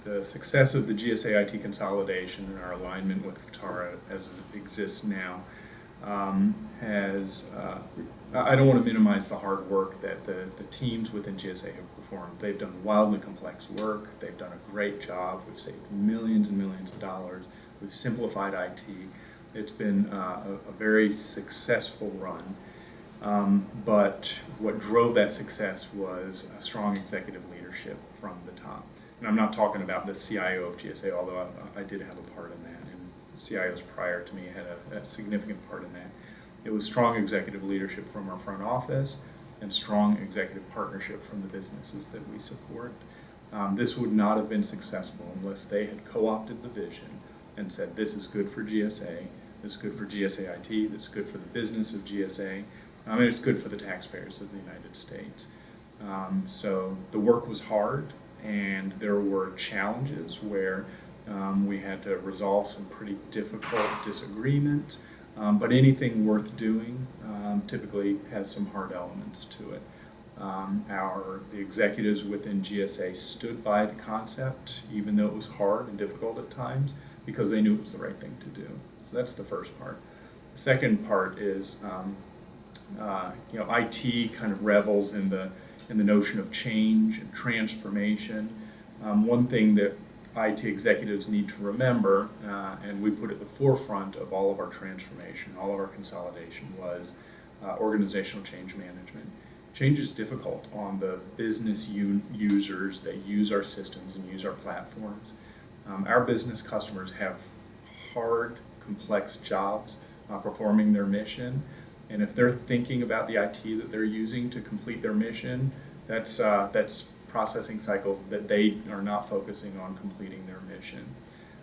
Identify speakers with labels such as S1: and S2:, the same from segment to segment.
S1: the success of the GSA IT consolidation and our alignment with Viterra as it exists now I don't want to minimize the hard work that the teams within GSA have performed. They've done wildly complex work. They've done a great job. We've saved millions and millions of dollars. We've simplified IT. It's been a very successful run. But what drove that success was a strong executive leadership from the top. And I'm not talking about the CIO of GSA, although I did have a part in that, and CIOs prior to me had a significant part in that. It was strong executive leadership from our front office and strong executive partnership from the businesses that we support. This would not have been successful unless they had co-opted the vision and said, this is good for GSA, this is good for GSA IT, this is good for the business of GSA, and it's good for the taxpayers of the United States. So the work was hard, and there were challenges where we had to resolve some pretty difficult disagreements, but anything worth doing typically has some hard elements to it. The executives within GSA stood by the concept, even though it was hard and difficult at times, because they knew it was the right thing to do. So that's the first part. The second part is IT kind of revels in the notion of change and transformation. One thing that IT executives need to remember, and we put at the forefront of all of our transformation, all of our consolidation, was organizational change management. Change is difficult on the business users that use our systems and use our platforms. Our business customers have hard, complex jobs performing their mission, and if they're thinking about the IT that they're using to complete their mission, that's processing cycles that they are not focusing on completing their mission.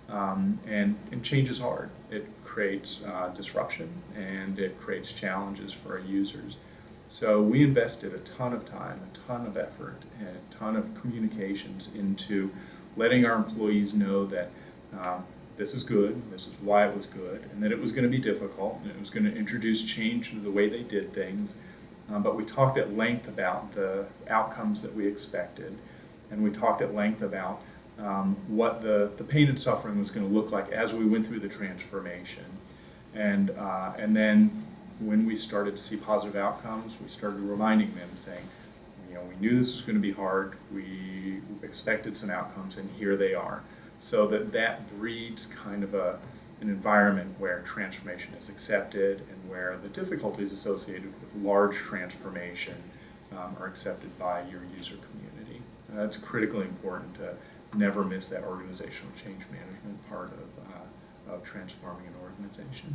S1: And change is hard. It creates disruption, and it creates challenges for our users. So we invested a ton of time, a ton of effort, and a ton of communications into letting our employees know that this is good, this is why it was good, and that it was going to be difficult, and it was going to introduce change to the way they did things. But we talked at length about the outcomes that we expected, and we talked at length about what the pain and suffering was going to look like as we went through the transformation. And then when we started to see positive outcomes, we started reminding them, saying, we knew this was going to be hard, we expected some outcomes, and here they are. So that breeds kind of an environment where transformation is accepted, and where the difficulties associated with large transformation are accepted by your user community. It's critically important to never miss that organizational change management part of transforming an organization.